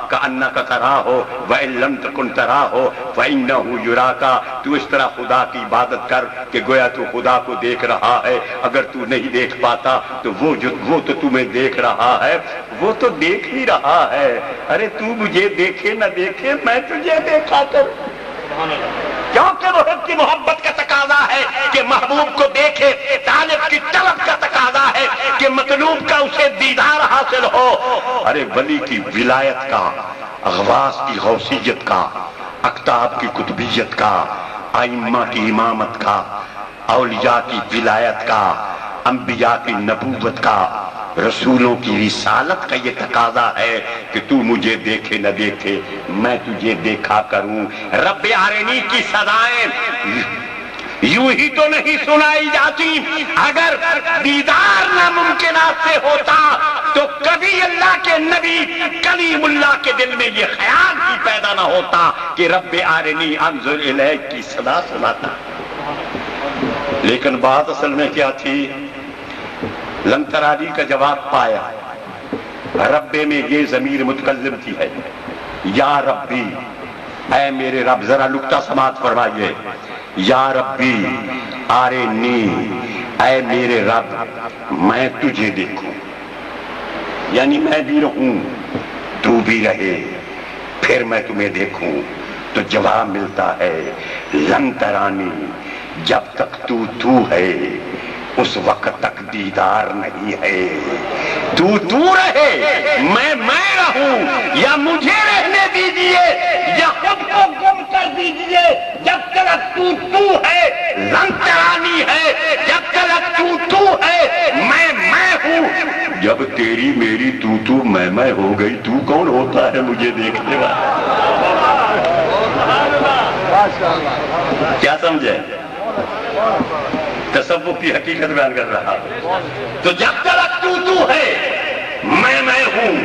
کأنک تراہ وإن لم تکن تراہ فإنہ یراک. تو اس طرح خدا کی عبادت کر کہ گویا تو خدا کو دیکھ رہا ہے. اگر تو نہیں دیکھ پاتا تو وہ تو تمہیں دیکھ رہا ہے، وہ تو دیکھ ہی رہا ہے. ارے تو مجھے دیکھے نہ دیکھے، میں تجھے دیکھا کروں. کیونکہ محب کی محبت کا تقاضا ہے کہ محبوب کو دیکھے، طالب کی طلب کا تقاضا ہے کہ مطلوب کا اسے دیدار حاصل ہو. ارے ولی کی ولایت کا، اغواث کی غوثیت کا، اقطاب کی قطبیت کا، ائمہ کی امامت کا، اولیاء کی ولایت کا، انبیاء کی نبوت کا، رسولوں کی رسالت کا یہ تقاضا ہے کہ تو مجھے دیکھے نہ دیکھے، میں تجھے دیکھا کروں. رب ارنی کی سزائیں یوں ہی تو نہیں سنائی جاتی. اگر دیدار ناممکنات سے ہوتا تو کبھی اللہ کے نبی کلیم اللہ کے دل میں یہ خیال بھی پیدا نہ ہوتا کہ رب ارنی انظر الیک کی صدا سناتا. لیکن بات اصل میں کیا تھی؟ لن ترانی کا جواب پایا. رب میں یہ ضمیر متکلم کی ہے، یا ربی، اے میرے رب. ذرا نکتہ سماعت فرمائیے. یا ربی آرینی، اے میرے رب میں تجھے دیکھوں، یعنی میں بھی رہوں تو بھی رہے، پھر میں تمہیں دیکھوں. تو جواب ملتا ہے لن ترانی، جب تک تو ہے اس وقت تک دیدار نہیں ہے. تو رہے، میں رہوں، یا مجھے رہنے دیجئے یا خود کو گم کر دیجئے. جب تک تو ہے لن ترانی ہے، جب تک تو ہے میں ہوں. جب تیری میری تو میں ہو گئی، تو کون ہوتا ہے مجھے دیکھنے والا؟ کیا سمجھے؟ تصوف کی حقیقت بیان کر رہا. تو جب تک تو ہے میں ہوں،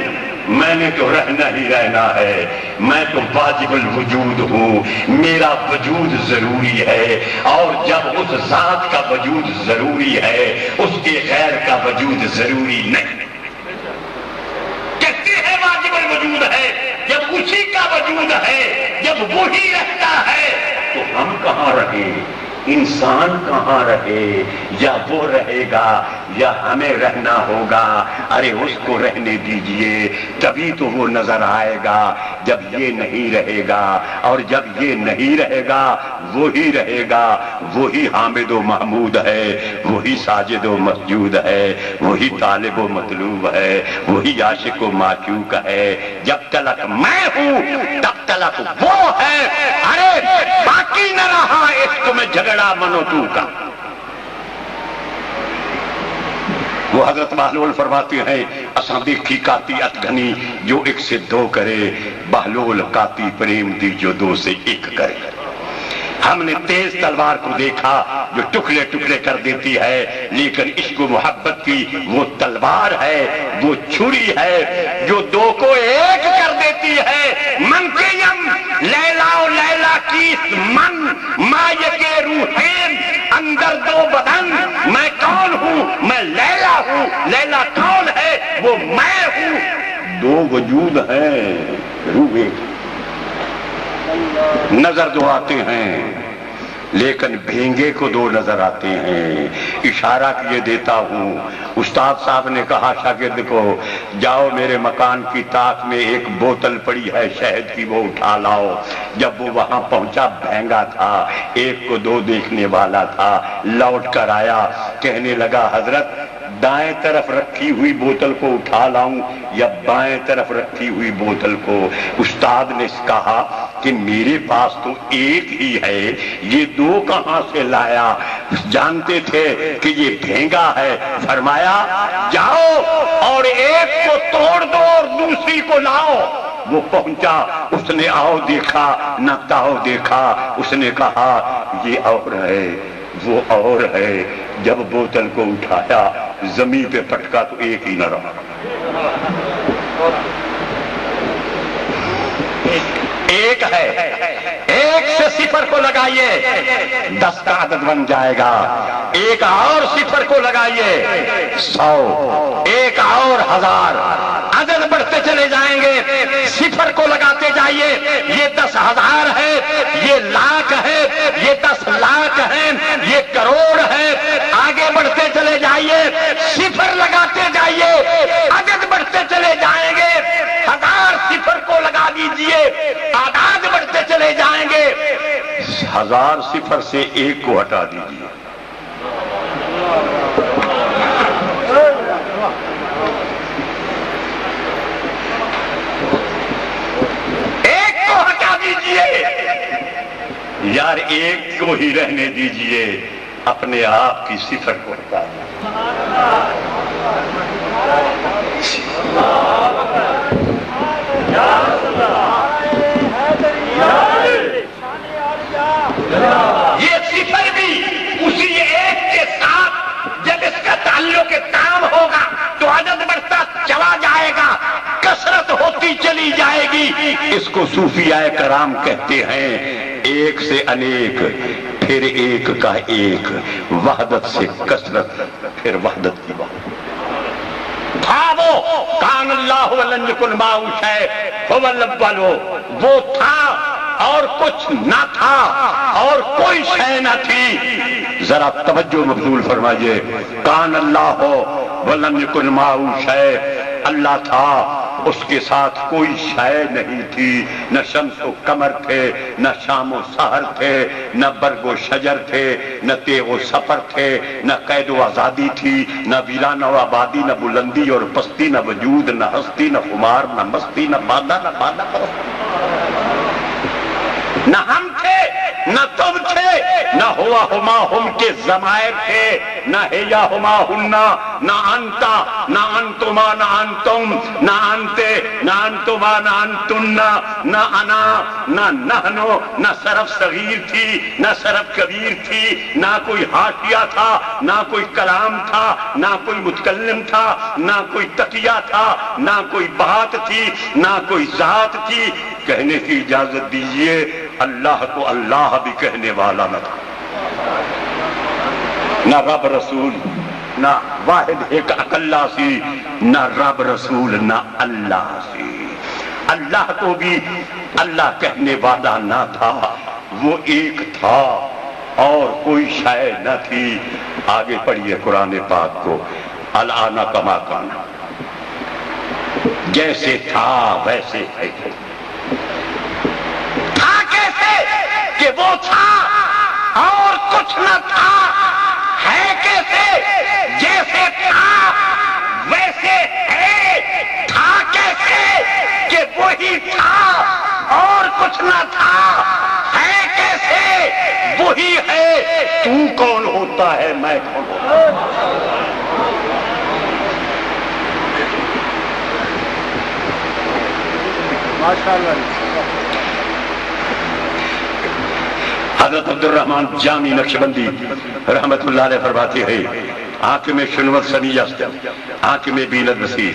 میں نے تو رہنا ہی رہنا ہے. میں تو واجب الوجود ہوں، میرا وجود ضروری ہے. اور جب اس ذات کا وجود ضروری ہے، اس کے غیر کا وجود ضروری نہیں. کہتے ہیں واجب الوجود ہے جب اسی کا وجود ہے، جب وہی رہتا ہے تو ہم کہاں رہیں؟ انسان کہاں رہے؟ یا وہ رہے گا یا ہمیں رہنا ہوگا. ارے اس کو رہنے دیجئے، تبھی تو وہ نظر آئے گا. جب یہ نہیں رہے گا، اور جب یہ نہیں رہے گا وہی رہے گا. وہی حامد و محمود ہے، وہی ساجد و مسجود ہے، وہی طالب و مطلوب ہے، وہی عاشق و معشوق ہے. جب تک میں ہوں تب تک وہ ہے. ارے باقی نہ رہا عشق میں جھگڑا منو تو کا. وہ حضرت بہلول فرماتے ہیں اساں دیکھی کاتی ات گھنی جو ایک سے دو کرے، بہلول کاتی پریم دی جو دو سے ایک کرے. ہم نے تیز تلوار کو دیکھا جو ٹکڑے ٹکڑے کر دیتی ہے، لیکن عشق و محبت کی وہ تلوار ہے، وہ چھری ہے جو دو کو ایک کر دیتی ہے. من کے یم لیلا و لیلا کیس من مایہ کے روحین اندر دو بدن. میں کون ہوں؟ میں لیلا ہوں. لیلا کون ہے؟ وہ میں ہوں. دو وجود ہیں، روح ایک. نظر دو آتے ہیں لیکن بھینگے کو دو نظر آتے ہیں. اشارہ کیے دیتا ہوں. استاد صاحب نے کہا شاگرد کو جاؤ میرے مکان کی طاق میں ایک بوتل پڑی ہے شہد کی، وہ اٹھا لاؤ. جب وہ وہاں پہنچا بھینگا تھا، ایک کو دو دیکھنے والا تھا. لوٹ کر آیا، کہنے لگا حضرت دائیں طرف رکھی ہوئی بوتل کو اٹھا لاؤں یا بائیں طرف رکھی ہوئی بوتل کو؟ استاد نے کہا کہ میرے پاس تو ایک ہی ہے، یہ دو کہاں سے لایا؟ جانتے تھے کہ یہ بھینگا ہے. فرمایا جاؤ اور ایک کو توڑ دو اور دوسری کو لاؤ. وہ پہنچا، اس نے آؤ دیکھا نہ تاؤ دیکھا. اس نے کہا یہ اور ہے وہ اور ہے. جب بوتل کو اٹھایا زمین پہ پٹکا تو ایک ہی نہ رہا. ایک ہے، ایک سے صفر کو لگائیے 10 کا عدد بن جائے گا. ایک اور صفر کو لگائیے 100، ایک اور 1000. عدد بڑھتے بڑھتے چلے جائیں گے، صفر کو لگاتے جائیے، یہ 10,000 ہے، یہ لاکھ ہے، یہ 10 لاکھ ہے، یہ کروڑ ہے، آگے بڑھتے چلے جائیے، صفر لگاتے جائیے، عدد بڑھتے چلے جائیں گے، 1000 صفر کو لگا دیجئے، آداد بڑھتے چلے جائیں گے، 1000 صفر سے 1 کو ہٹا دیجئے، یار 1 کو ہی رہنے دیجئے، اپنے آپ کی صفر کو ہٹا یہ صفر بھی اسی 1 کے ساتھ جب اس کا تعلق کام ہوگا تو عدد بڑھتا چلا جائے گا، کثرت ہوتی چلی جائے گی، اس کو صوفیاء کرام کہتے ہیں 1 سے انیک، پھر 1 کا 1، وحدت سے کثرت، پھر وحدت کی وحدت۔ تھا وہ کان اللہ ولم یکن معہ شیء هو الاول، وہ تھا اور کچھ نہ تھا اور کوئی شے نہ تھی۔ ذرا توجہ مبذول فرمائیے، کان اللہ ولم یکن معہ شیء، اللہ تھا اس کے ساتھ کوئی شے نہیں تھی، نہ شمس و قمر تھے، نہ شام و سحر تھے، نہ برگ و شجر تھے، نہ تیغ و سفر تھے، نہ قید و آزادی تھی، نہ ویرانہ و آبادی، نہ بلندی اور پستی، نہ وجود، نہ ہستی، نہ خمار، نہ مستی، نہ بادہ، نہ بادہ نہ ہم تھے، نہ تم تھے، نہ ہوا ہما ہم کے ضمائر تھے، نہ ہے یا ہما ہننا، نہ انتا، نہ انتما، نہ انتم، نہ انتے، نہ انتما، نہ انتنا، نہ انا، نہ نحنو، نہ صرف صغیر تھی، نہ صرف کبیر تھی، نہ کوئی حاشیہ تھا، نہ کوئی کلام تھا، نہ کوئی متکلم تھا، نہ کوئی تقیہ تھا، نہ کوئی بات تھی، نہ کوئی ذات تھی۔ کہنے کی اجازت دیجئے، اللہ کو اللہ بھی کہنے والا نہ تھا، نہ رب رسول، نہ واحد ایک اکلا سی، نہ رب رسول، نہ اللہ سی۔ اللہ کو بھی اللہ کہنے والا نہ تھا، وہ ایک تھا اور کوئی شے نہ تھی۔ آگے پڑھیے قرآن پاک کو، الآن کما کان، جیسے تھا ویسے ہے، کہ وہ تھا اور کچھ نہ تھا، ہے کیسے؟ جیسے تھا ویسے ہے، تھا کیسے؟ کہ وہی تھا اور کچھ نہ تھا، ہے کیسے؟ وہی ہے۔ تو کون ہوتا ہے، میں کون ہوتا ہوں؟ ماشاءاللہ۔ حضرت عبدالرحمن جامی نقشبندی رحمت اللہ علیہ فرماتے ہیں، آنکھ میں شنوت سمیست، آنکھ میں بینت بصیر۔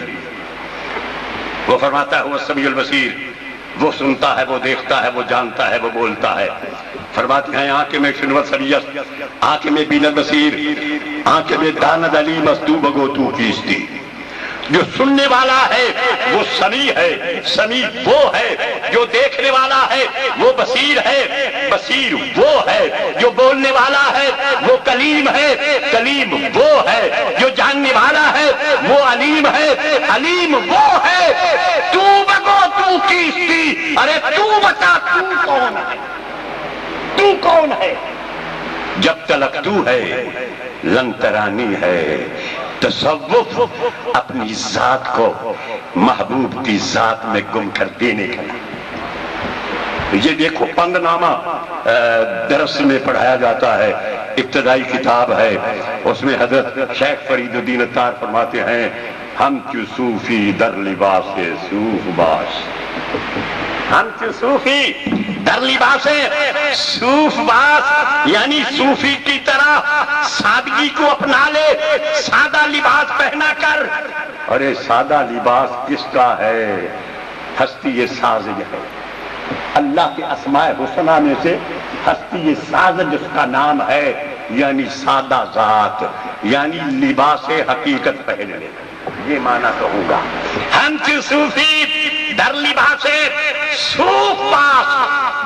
وہ فرماتا ہے وہ سمیع البصیر، وہ سنتا ہے، وہ دیکھتا ہے، وہ جانتا ہے، وہ بولتا ہے۔ فرماتے ہیں آنکھ میں شنوت سمیست، آنکھ میں بینت بصیر، آنکھ میں داند علی مصدوب گو تو کیستی۔ جو سننے والا ہے وہ سمیع ہے، سمیع وہ ہے۔ جو دیکھنے والا ہے وہ بصیر ہے، بصیر وہ ہے۔ جو بولنے والا ہے وہ کلیم ہے، کلیم وہ ہے۔ جو جاننے والا ہے وہ علیم ہے، علیم وہ ہے۔ تو بگو تو کیستی، ارے تو بتا تو کون ہے، تو کون ہے؟ جب تلک تو ہے لن ترانی ہے۔ تصوف اپنی ذات کو محبوب کی ذات میں گم کر دینے کا۔ یہ دیکھو پند نامہ درس میں پڑھایا جاتا ہے، ابتدائی کتاب ہے، اس میں حضرت شیخ فرید الدین اتار فرماتے ہیں، ہم چو صوفی در لباس صوف باش، ہم چو صوفی در لباس صوف باس، یعنی صوفی کی طرح سادگی کو اپنا لے، سادہ لباس پہنا کر۔ ارے سادہ لباس کس کا ہے؟ ہستی سازج ہے، اللہ کے اسماء حسنہ میں سے ہستی سازج اس کا نام ہے، یعنی سادہ ذات، یعنی لباس حقیقت پہن لے۔ یہ معنی کہوں گا. ہنچ صوفی در لباسے صوف پاس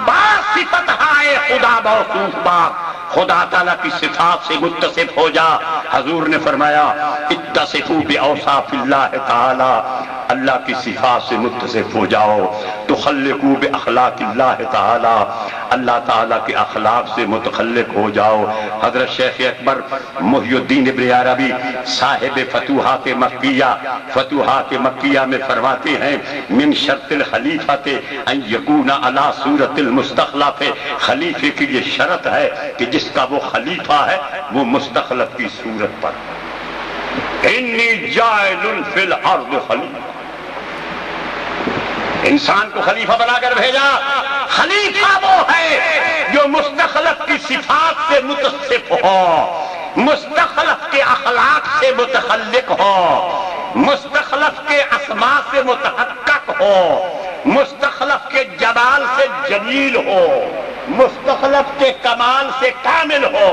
با صفت ہائے خدا موصوف پاک. خدا تعالیٰ کی صفات سے متصف ہو جا. حضور نے فرمایا اتصفوا باوصاف اللہ تعالی، اللہ کی صفات سے متصف ہو جاؤ. تخلقوا باخلاق اللہ تعالی، اللہ تعالیٰ کے اخلاق سے متخلق ہو جاؤ. حضرت شیخ اکبر محی الدین ابن عربی صاحب فتوحات مکیہ، فتوحات مکیہ میں فرماتے ہیں من شرط الخلیفۃ ان یکون علی صورت المستخلف. خلیفے کی یہ شرط ہے کہ جس کا وہ خلیفہ ہے وہ مستخلف کی صورت پر. انی جاعل فی الارض خلیفہ، انسان کو خلیفہ بنا کر بھیجا. خلیفہ وہ ہے جو مستخلف کی صفات سے متصف ہو، مستخلف کے اخلاق سے متخلق ہو، مستخلف کے اسماء سے متحقق ہو، مستخلف کے جمال سے جمیل ہو، مستخلف کے کمال سے کامل ہو،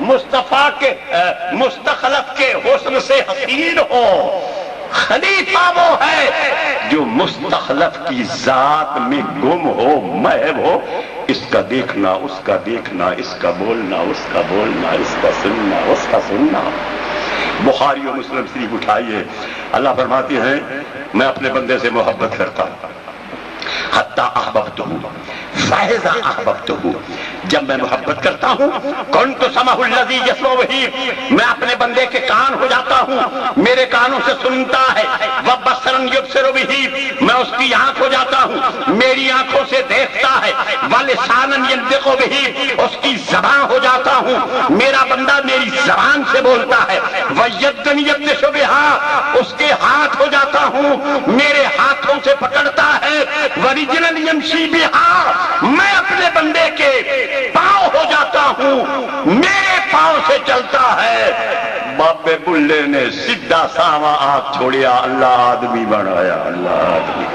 مستخلف کے حسن سے حسین ہو. خلیفہ وہ ہے جو مستخلف کی ذات میں گم ہو، محو ہو. اس کا دیکھنا، اس کا دیکھنا، اس کا بولنا، اس کا بولنا، اس کا سننا، اس کا سننا. بخاری و مسلم شریف اٹھائیے. اللہ فرماتے ہیں میں اپنے بندے سے محبت کرتا ہوں حتی احببتہ فاذا احببتہ، جب میں محبت کرتا ہوں کنت سمعہ الذی یسمع بہ، میں اپنے بندے کے کان ہو جاتا ہوں، میرے کانوں سے سنتا ہے. وبصرا یبصر بہ، میں اس کی آنکھ ہو جاتا ہوں، میری آنکھوں سے دیکھتا ہے. ولسانا ینطق بہ، اس کی زبان ہو جاتا ہوں، میرا بندہ میری زبان سے بولتا ہے. ویدا یبطش بہا، اس کے ہاتھ ہو جاتا ہوں، میرے ہاتھوں سے پکڑتا ہے. ورجلا یمشی بہا، میں اپنے بندے کے پاؤں ہو جاتا ہوں، میرے پاؤں سے چلتا ہے. بابے بلے نے سیدھا ساوا آپ چھوڑیا، اللہ آدمی بنایا. اللہ آدمی،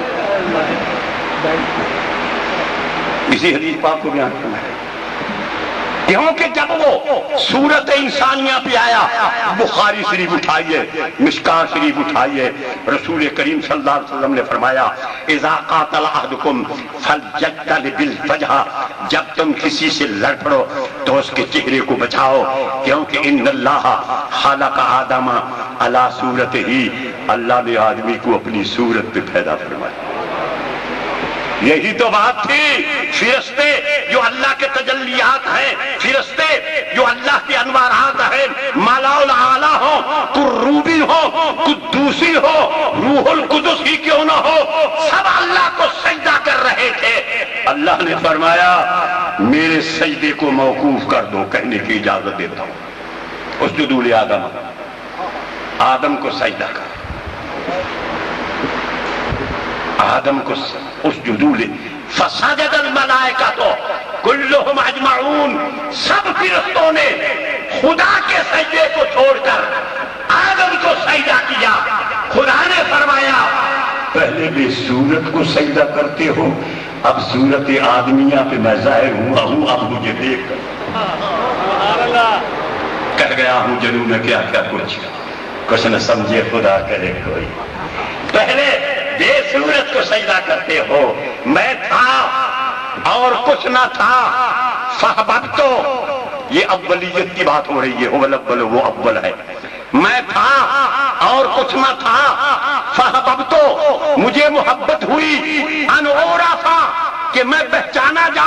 اسی حدیث پاک کو بیان کرنا ہے کیونکہ جب وہ صورت انسانیہ پہ آیا. بخاری شریف اٹھائیے، مشکاہ شریف اٹھائیے. رسول کریم صلی اللہ علیہ وسلم نے فرمایا اذا قاتل احدکم فلیقتل بالوجہ، جب تم کسی سے لڑ پڑو تو اس کے چہرے کو بچاؤ، کیونکہ ان اللہ خلق آدم علی صورتہ، اللہ نے آدمی کو اپنی صورت پہ پیدا فرمایا. یہی تو بات تھی. فرشتے جو اللہ کے تجلیات ہیں، فرشتے جو اللہ کے انوارات ہیں، مالا الاعلی ہو، قروبی ہو، قدوسی ہو، روح القدس ہی کیوں نہ ہو، سب اللہ کو سجدہ کر رہے تھے. اللہ نے فرمایا میرے سجدے کو موقوف کر دو، کہنے کی اجازت دیتا ہوں. اسجدوا لآدم، آدم کو سجدہ کر. آدم کو اسجدوا لی، فسجد الملائکۃ کلہم اجمعون، سب فرشتوں نے خدا کے سجدے کو چھوڑ کر آدم کو سجدہ کیا. خدا نے فرمایا پہلے بھی صورت کو سجدہ کرتے ہو، اب صورت آدمیہ پہ میں ظاہر ہوا ہوں، اب مجھے دیکھ کر کہہ گیا ہوں جنوں میں کیا کیا کچھ نہ سمجھے خدا کرے کوئی. پہلے بے صورت کو سجدہ کرتے ہو، میں تھا اور کچھ نہ تھا. فاحببت، یہ اولیت کی بات ہو رہی ہے، هو الاول، وہ اول ہے. میں تھا اور کچھ نہ تھا. فاحببت، مجھے محبت ہوئی. ان عرفا، کہ میں پہچانا جا